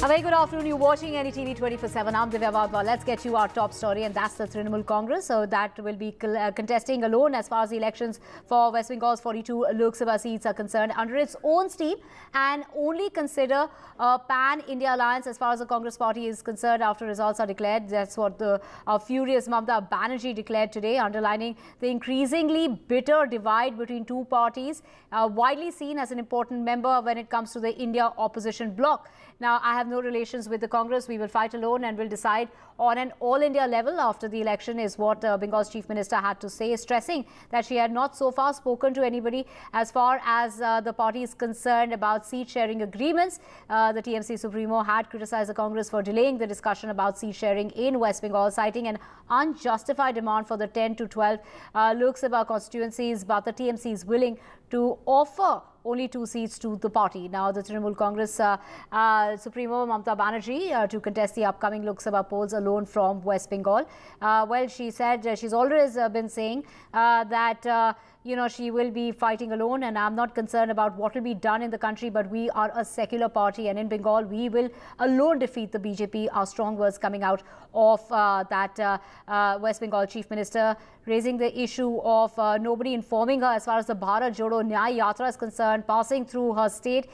A very good afternoon. You're watching NDTV 24x7. I'm Divya. Let's get you our top story, and that's the Trinamool Congress. So that will be contesting alone as far as the elections for West Bengal's 42 Lok Sabha seats are concerned under its own steam, and only consider a pan-India alliance as far as the Congress party is concerned after results are declared. That's what the furious Mamata Banerjee declared today, underlining the increasingly bitter divide between two parties, widely seen as an important member when it comes to the India opposition bloc. Now, I have no relations with the Congress. We will fight alone and will decide on an all-India level after the election, is what Bengal's Chief Minister had to say, stressing that she had not so far spoken to anybody as far as the party is concerned about seat-sharing agreements. The TMC Supremo had criticized the Congress for delaying the discussion about seat-sharing in West Bengal, citing an unjustified demand for the 10 to 12 Lok Sabha constituencies, but the TMC is willing to offer only 2 seats to the party. Now, the Trinamool Congress Supremo Mamata Banerjee to contest the upcoming Lok Sabha polls alone from West Bengal. Well, she said she's always been saying that she will be fighting alone, and I'm not concerned about what will be done in the country, but we are a secular party, and in Bengal we will alone defeat the BJP. Are strong words coming out of that West Bengal Chief Minister, raising the issue of nobody informing her as far as the Bharat Jodo Nyay Yatra is concerned, passing through her state,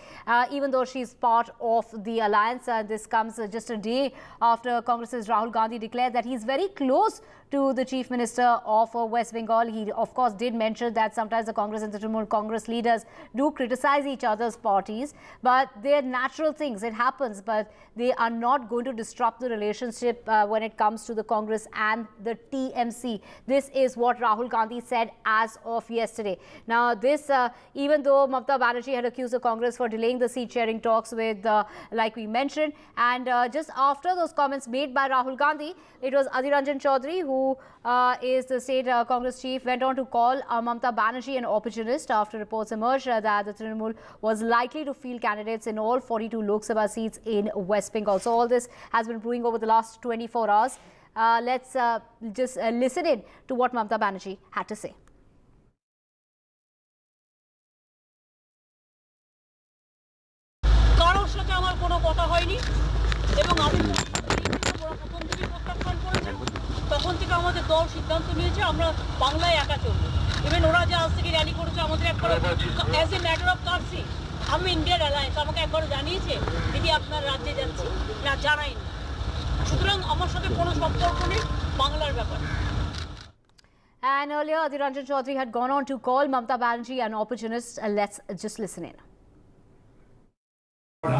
even though she's part of the alliance. This comes just a day after Congress's Rahul Gandhi declared that he's very close to the Chief Minister of West Bengal. He, of course, did mention that sometimes the Congress and the Trinamool Congress leaders do criticize each other's parties, but they're natural things. It happens, but they are not going to disrupt the relationship when it comes to the Congress and the TMC. This is what Rahul Gandhi said as of yesterday. Now, this, even though Mamata Banerjee had accused the Congress for delaying the seat-sharing talks with, like we mentioned, and just after those comments made by Rahul Gandhi, it was Adhir Ranjan Chaudhary, who is the state Congress chief, went on to call Mamata Banerjee an opportunist after reports emerged that the Trinamool was likely to field candidates in all 42 Lok Sabha seats in West Bengal. So all this has been brewing over the last 24 hours. Let's just listen in to what Mamata Banerjee had to say. তখন থেকে আমাদের দল সিদ্ধান্ত নিয়েছে আমরা বাংলায় একা চলবো। ইভেন ওরা যে আজ থেকে র্যালি করেছে আমাদের একবার অ্যাজ এ ম্যাটার অফ কার্সি আমি ইন্ডিয়ান অ্যালায়েন্স আমাকে একবার জানিয়েছে দিদি আপনার রাজ্যে যাচ্ছি না, জানাইনি। সুতরাং আমার সাথে কোনো সম্পর্ক নেই বাংলার ব্যাপারে। And earlier, Adhir Ranjan Chaudhary had gone on to call Mamata Banerjee an opportunist. Let's just listen in.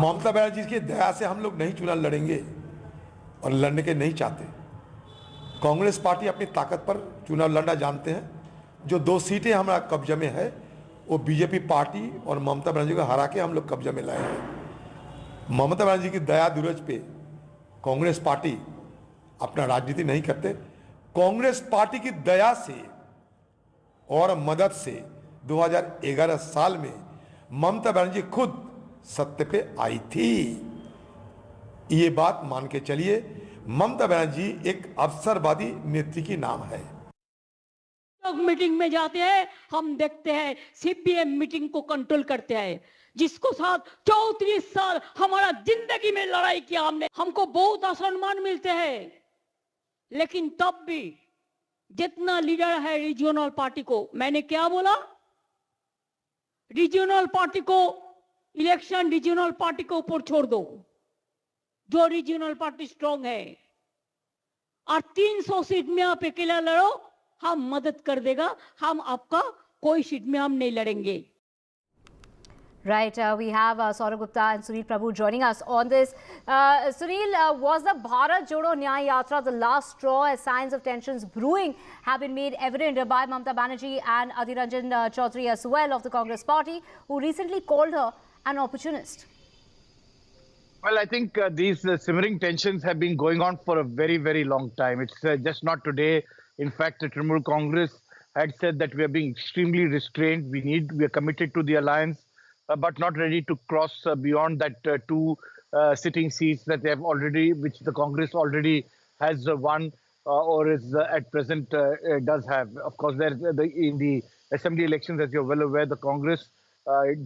Mamata Banerjee की दया से हम लोग नहीं चुनाव लड़ेंगे और लड़ने के नहीं चाहते। कांग्रेस पार्टी अपनी ताकत पर चुनाव लड़ना जानते हैं। जो 2 सीटें हमारा कब्जे में है वो बीजेपी पार्टी और ममता बनर्जी को हरा के हम लोग कब्जे में लाए हैं। ममता बनर्जी की दया दुरज पे कांग्रेस पार्टी अपना राजनीति नहीं करते। कांग्रेस पार्टी की दया से और मदद से 2011 साल में ममता बनर्जी खुद सत्य पे आई थी। ये बात मान के चलिए, ममता बनर्जी एक अवसरवादी नेत्री की नाम है। लोग मीटिंग में जाते हैं, हम देखते हैं सीपीएम मीटिंग को कंट्रोल करते हैं, जिसको साथ 34 साल हमारा जिंदगी में लड़ाई किया हमने। हमको बहुत असम्मान मिलते हैं, लेकिन तब भी जितना लीडर है रीजनल पार्टी को, मैंने क्या बोला, रीजनल पार्टी को इलेक्शन रीजनल पार्टी के ऊपर छोड़ दो, जो रीजनल पार्टी स्ट्रांग है, और 300 सीट में आप अकेला लड़ो, हम मदद कर देगा, हम आपका कोई सीट में हम नहीं लड़ेंगे। Right, we have Saurabh Gupta and Sunil Prabhu joining us on this. Sunil, was the Bharat Jodo Nyay Yatra the last straw as signs of tensions brewing have been made evident by Mamata Banerjee and Adhir Ranjan Chaudhary as well of the Congress party, who recently called her an opportunist? Well, I think these simmering tensions have been going on for a very, very long time. It's just not today. In fact, the Trinamool Congress had said that we are being extremely restrained. We are committed to the alliance, but not ready to cross beyond that 2 sitting seats that they have already, which the Congress already has won or is at present does have. Of course, in the assembly elections, as you're well aware, the Congress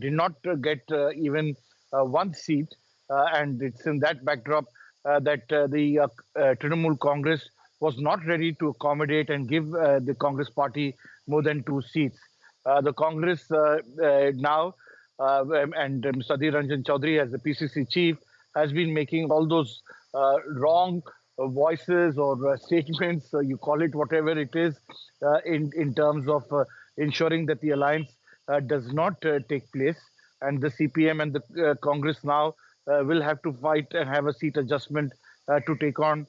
did not get even 1 seat. and it's in that backdrop that the Trinamool Congress was not ready to accommodate and give the Congress party more than 2 seats. The Congress now and Sadhir Ranjan Chaudhary as the PCC chief has been making all those wrong voices or statements, you call it whatever it is, in terms of ensuring that the alliance does not take place. And the CPM and the Congress now will have to fight and have a seat adjustment to take on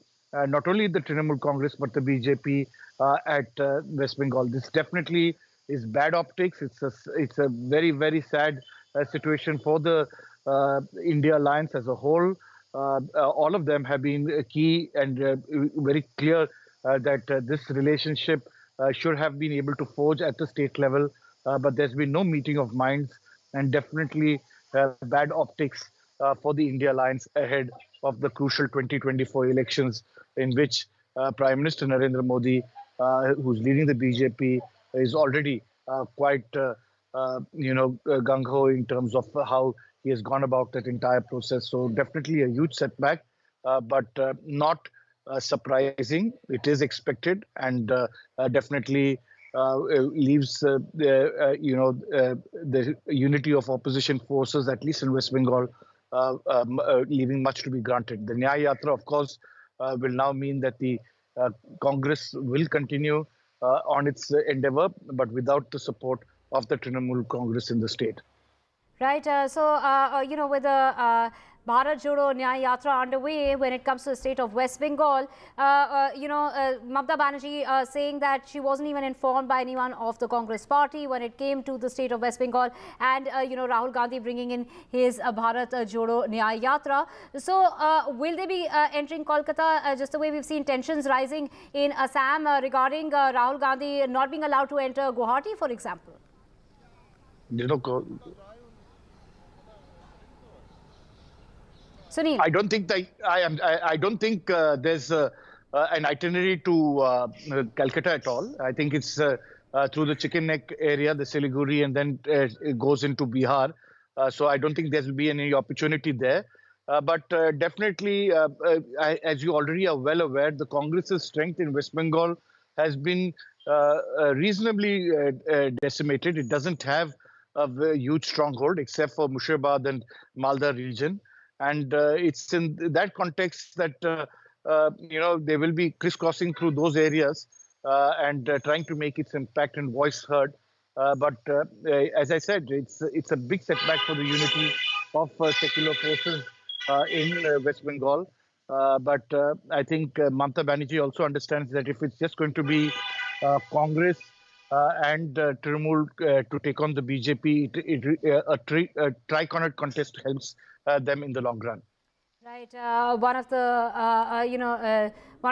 not only the Trinamool Congress but the BJP at West Bengal. This definitely is bad optics. It's a very, very sad situation for the India alliance as a whole. All of them have been key and very clear that this relationship should have been able to forge at the state level, but there's been no meeting of minds, and definitely bad optics for the India alliance ahead of the crucial 2024 elections, in which Prime Minister Narendra Modi, who's leading the BJP, is already quite gung-ho in terms of how he has gone about that entire process. So definitely a huge setback, but not surprising. It is expected, and definitely leaves the unity of opposition forces, at least in West Bengal, leaving much to be granted. The Nyay Yatra, of course, will now mean that the Congress will continue on its endeavor, but without the support of the Trinamool Congress in the state. Right. With the Bharat Jodo Nyay Yatra underway, when it comes to the state of West Bengal, Mamata Banerjee saying that she wasn't even informed by anyone of the Congress party when it came to the state of West Bengal, and Rahul Gandhi bringing in his Bharat Jodo Nyay Yatra. So will they be entering Kolkata just the way we've seen tensions rising in Assam regarding Rahul Gandhi not being allowed to enter Guwahati, for example? Sunil. I don't think that I don't think there's an itinerary to Calcutta at all. I think it's through the Chicken Neck area, the Siliguri, and then it goes into Bihar. So I don't think there will be any opportunity there. But definitely, as you already are well aware, the Congress's strength in West Bengal has been reasonably decimated. It doesn't have a very huge stronghold except for Mushirabad and Malda region. And it's in that context that, they will be crisscrossing through those areas and trying to make its impact and voice heard. But as I said, it's a big setback for the unity of secular forces in West Bengal. But I think Mamata Banerjee also understands that if it's just going to be Congress and Trinamool to take on the BJP, a tricornered contest helps them in the long run. Right. One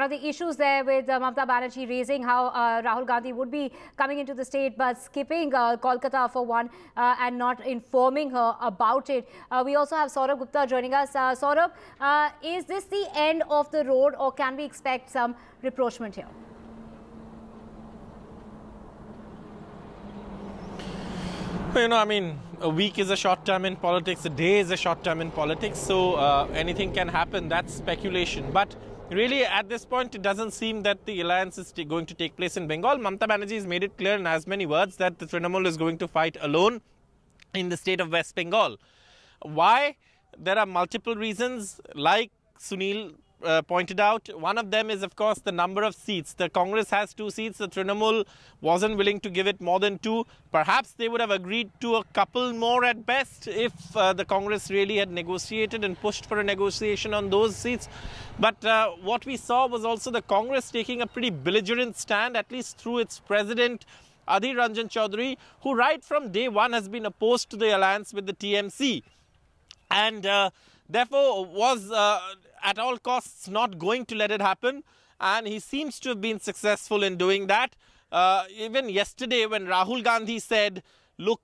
of the issues there with Mamata Banerjee raising how Rahul Gandhi would be coming into the state but skipping Kolkata for one and not informing her about it. We also have Saurabh Gupta joining us. Saurabh, is this the end of the road, or can we expect some rapprochement here? A week is a short time in politics, a day is a short time in politics, so anything can happen. That's speculation. But really, at this point, it doesn't seem that the alliance is going to take place in Bengal. Mamata Banerjee has made it clear in as many words that the Trinamool is going to fight alone in the state of West Bengal. Why? There are multiple reasons, like Sunil pointed out. One of them is, of course, the number of seats. The Congress has 2 seats. The Trinamool wasn't willing to give it more than 2. Perhaps they would have agreed to a couple more at best if the Congress really had negotiated and pushed for a negotiation on those seats. But what we saw was also the Congress taking a pretty belligerent stand, at least through its president, Sadhir Ranjan Chaudhary, who right from day one has been opposed to the alliance with the TMC. And therefore was at all costs not going to let it happen, and he seems to have been successful in doing that. Even yesterday when Rahul Gandhi said, look,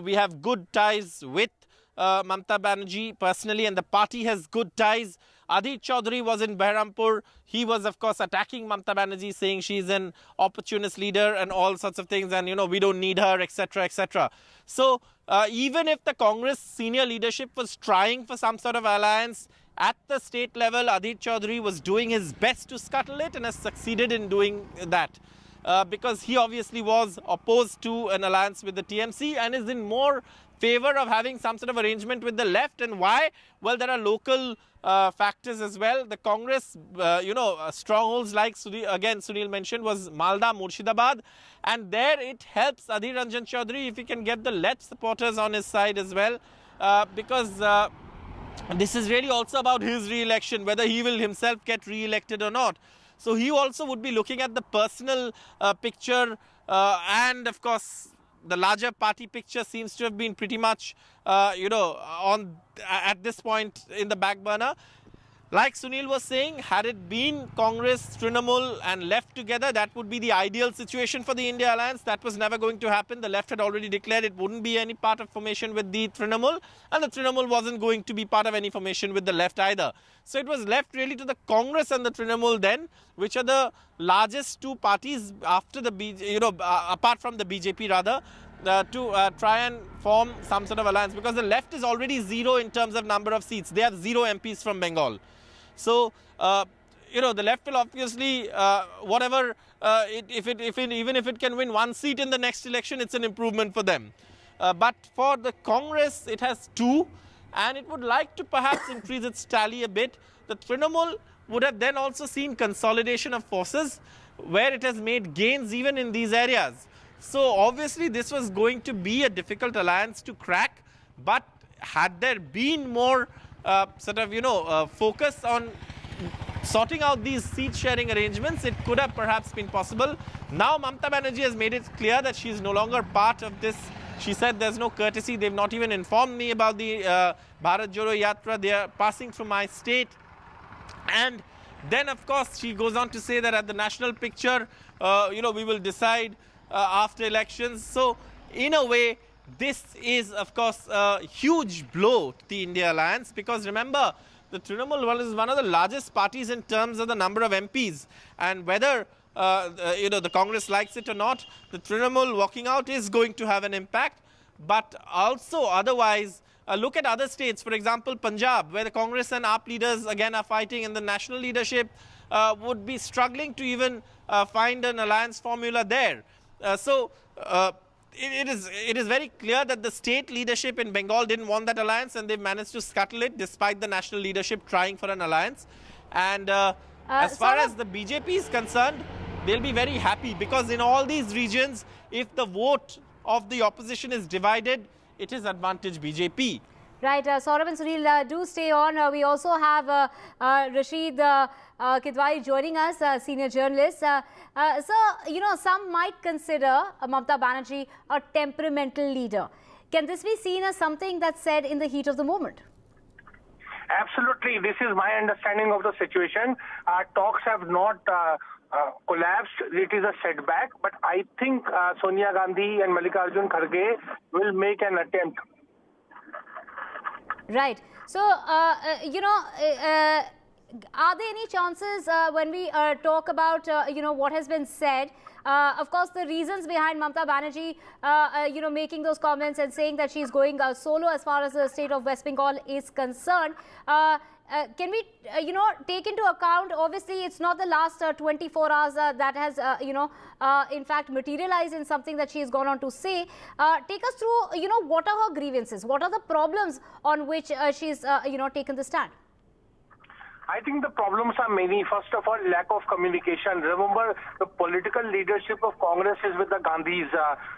we have good ties with Mamata Banerjee personally, and the party has good ties. Adit Chaudhary was in Behrampur. He was, of course, attacking Mamata Banerjee, saying she's an opportunist leader and all sorts of things, and, you know, we don't need her, etc., etc. So, even if the Congress senior leadership was trying for some sort of alliance at the state level, Adit Chaudhary was doing his best to scuttle it and has succeeded in doing that. Because he obviously was opposed to an alliance with the TMC and is in more favor of having some sort of arrangement with the left. And why? Well, there are local factors as well. The Congress, strongholds like Sunil mentioned was Malda, Murshidabad, and there it helps Adhir Ranjan Chaudhary if he can get the left supporters on his side as well, because this is really also about his re-election, whether he will himself get re-elected or not. So he also would be looking at the personal picture, and of course the larger party picture seems to have been pretty much, at this point in the back burner. Like Sunil was saying, had it been Congress, Trinamool and left together, that would be the ideal situation for the India Alliance. That was never going to happen. The left had already declared it wouldn't be any part of formation with the Trinamool, and the Trinamool wasn't going to be part of any formation with the left either. So it was left really to the Congress and the Trinamool then, which are the largest two parties after the apart from the BJP rather, to try and form some sort of alliance, because the left is already zero in terms of number of seats. They have 0 MPs from Bengal. So, the left will obviously, even if it can win 1 seat in the next election, it's an improvement for them. But for the Congress, it has 2, and it would like to perhaps increase its tally a bit. The Trinamool would have then also seen consolidation of forces, where it has made gains even in these areas. So, obviously, this was going to be a difficult alliance to crack, but had there been more focus on sorting out these seat-sharing arrangements, it could have perhaps been possible. Now, Mamata Banerjee has made it clear that she is no longer part of this. She said there's no courtesy. They've not even informed me about the Bharat Jodo Yatra. They are passing through my state. And then, of course, she goes on to say that at the national picture, we will decide after elections. So, in a way, this is, of course, a huge blow to the India Alliance, because remember, the Trinamool is one of the largest parties in terms of the number of MPs, and whether the Congress likes it or not, the Trinamool walking out is going to have an impact. But also otherwise, look at other states, for example, Punjab, where the Congress and AAP leaders again are fighting, and the national leadership would be struggling to even find an alliance formula there. It is very clear that the state leadership in Bengal didn't want that alliance, and they've managed to scuttle it despite the national leadership trying for an alliance. And as far as the BJP is concerned, they'll be very happy, because in all these regions, if the vote of the opposition is divided, it is advantage BJP. Right, Saurabh and Sunil, do stay on. We also have Rashid Kidwai joining us, senior journalist. Some might consider Mamata Banerjee a temperamental leader. Can this be seen as something that's said in the heat of the moment? Absolutely. This is my understanding of the situation. Talks have not collapsed. It is a setback. But I think Sonia Gandhi and Mallikarjun Kharge will make an attempt. Right. So, are there any chances when we talk about, what has been said? Of course, the reasons behind Mamata Banerjee, making those comments and saying that she's going solo as far as the state of West Bengal is concerned. Can we, take into account, obviously, it's not the last 24 hours that has, in fact, materialized in something that she has gone on to say. Take us through, what are her grievances? What are the problems on which she's, taken the stand? I think the problems are many. First of all, lack of communication. Remember, the political leadership of Congress is with the Gandhis,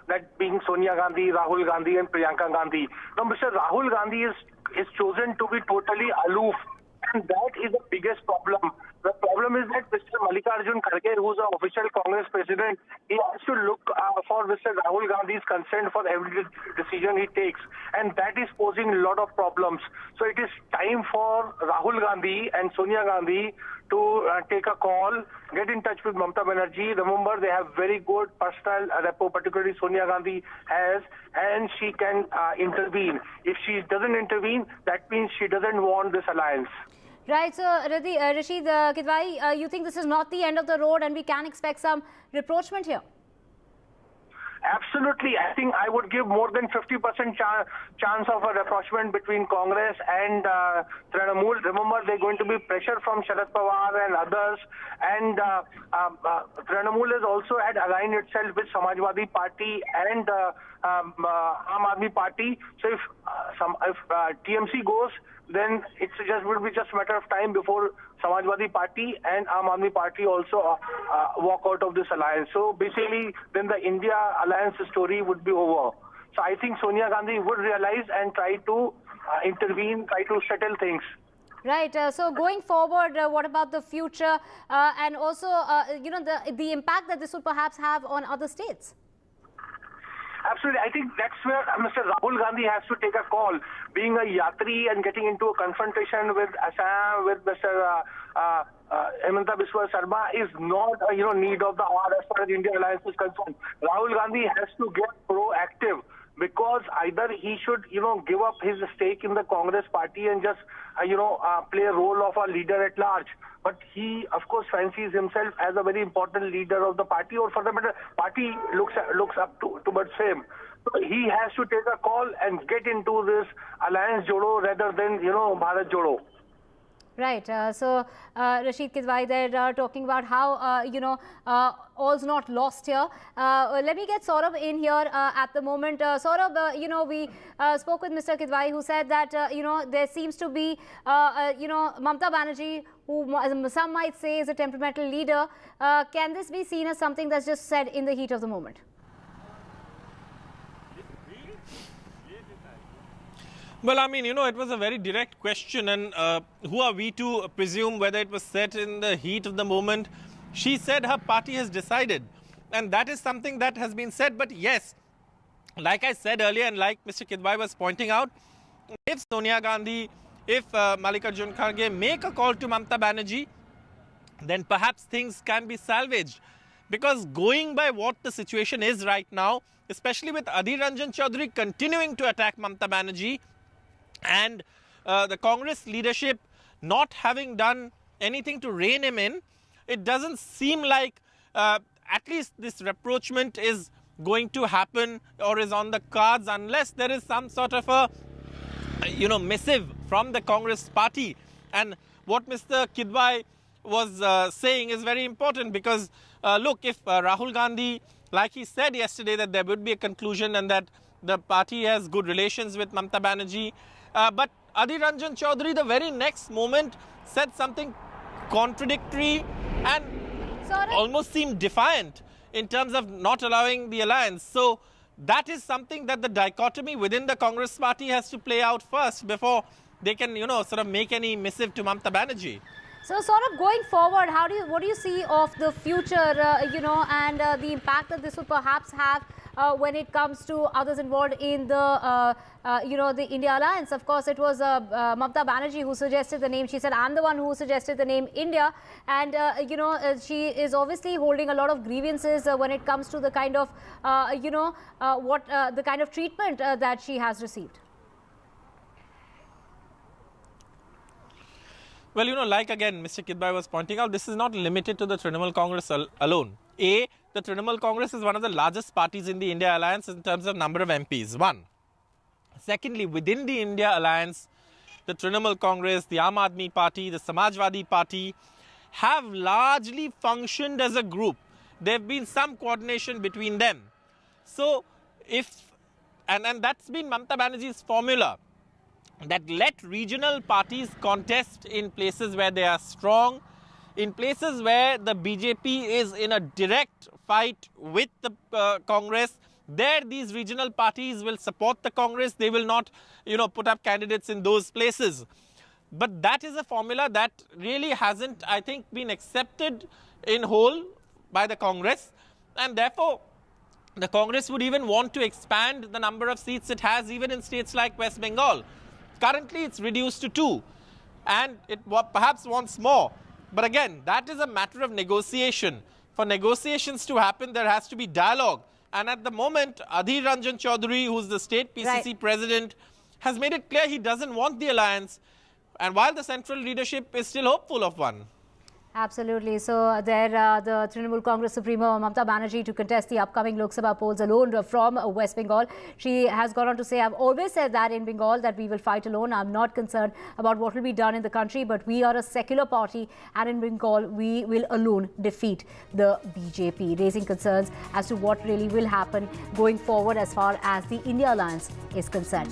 that being Sonia Gandhi, Rahul Gandhi and Priyanka Gandhi. Now, Mr. Rahul Gandhi is chosen to be totally aloof. And that is the biggest problem. The problem is that Mr. Mallikarjun Kharge, who is the official Congress president, he has to look for Mr. Rahul Gandhi's consent for every decision he takes. And that is posing a lot of problems. So it is time for Rahul Gandhi and Sonia Gandhi to take a call, get in touch with Mamata Banerjee. Remember, they have very good personal rapport, particularly Sonia Gandhi has, and she can intervene. If she doesn't intervene, that means she doesn't want this alliance. Right, so Rashid Kidwai, you think this is not the end of the road and we can expect some rapprochement here? Absolutely. I think I would give more than 50% chance of a rapprochement between Congress and Trinamool. Remember, there's going to be pressure from Sharad Pawar and others. And Trinamool has also had aligned itself with Samajwadi Party and Aam Aadmi Party. So if TMC goes, then it will be just a matter of time before Samajwadi Party and Aam Aadmi Party also walk out of this alliance. So basically, then the India alliance story would be over. So I think Sonia Gandhi would realize and try to intervene, try to settle things. Right. So going forward, what about the future and also, the impact that this will perhaps have on other states? Absolutely. I think that's where Mr. Rahul Gandhi has to take a call. Being a Yatri and getting into a confrontation with Assam, with Mr. Himanta Sarma is not a need of the hour as far as India alliance is concerned. Rahul Gandhi has to get proactive, because either he should give up his stake in the Congress party and just play a role of a leader at large. But he, of course, fancies himself as a very important leader of the party, or for the matter, party looks up towards him. So he has to take a call and get into this alliance Jodo rather than Bharat Jodo. Right. So Rashid Kidwai, they're talking about how all's not lost here. Let me get Saurabh in here at the moment. Saurabh, we spoke with Mr. Kidwai, who said that there seems to be Mamata Banerjee, who some might say is a temperamental leader. Can this be seen as something that's just said in the heat of the moment? Well, I mean, it was a very direct question, and who are we to presume whether it was said in the heat of the moment? She said her party has decided, and that is something that has been said. But yes, like I said earlier, and like Mr. Kidwai was pointing out, if Sonia Gandhi, if Mallikarjun Kharge make a call to Mamata Banerjee, then perhaps things can be salvaged. Because going by what the situation is right now, especially with Adhir Ranjan Chaudhary continuing to attack Mamata Banerjee, and the Congress leadership not having done anything to rein him in, it doesn't seem like at least this rapprochement is going to happen or is on the cards, unless there is some sort of a missive from the Congress party. And what Mr. Kidwai was saying is very important, because look, if Rahul Gandhi, like he said yesterday, that there would be a conclusion and that the party has good relations with Mamata Banerjee, but Adhir Ranjan Chaudhary the very next moment said something contradictory and almost seemed defiant in terms of not allowing the alliance. So that is something that the dichotomy within the Congress party has to play out first before they can, sort of make any missive to Mamata Banerjee. So, sort of going forward, what do you see of the future, and the impact that this will perhaps have when it comes to others involved in the, the India alliance? Of course, it was Mamata Banerjee who suggested the name. She said, I'm the one who suggested the name India. And, she is obviously holding a lot of grievances when it comes to the kind of, the kind of treatment that she has received. Well, like again, Mr. Kidwai was pointing out, this is not limited to the Trinamool Congress alone. The Trinamool Congress is one of the largest parties in the India alliance in terms of number of MPs, one. Secondly, within the India alliance, the Trinamool Congress, the Aam Aadmi Party, the Samajwadi Party have largely functioned as a group. There have been some coordination between them. So, and that's been Mamata Banerjee's formula, that let regional parties contest in places where they are strong, in places where the BJP is in a direct fight with the Congress. There, these regional parties will support the Congress. They will not, put up candidates in those places. But that is a formula that really hasn't, I think, been accepted in whole by the Congress. And therefore, the Congress would even want to expand the number of seats it has even in states like West Bengal. Currently, it's reduced to 2. And it perhaps wants more. But again, that is a matter of negotiation. For negotiations to happen, there has to be dialogue. And at the moment, Adhir Ranjan Chaudhary, who's the state PCC president, has made it clear he doesn't want the alliance. And while the central leadership is still hopeful of one. Absolutely. So there, the Trinamool Congress Supremo Mamata Banerjee to contest the upcoming Lok Sabha polls alone from West Bengal. She has gone on to say, I've always said that in Bengal that we will fight alone. I'm not concerned about what will be done in the country, but we are a secular party and in Bengal we will alone defeat the BJP, raising concerns as to what really will happen going forward as far as the India alliance is concerned.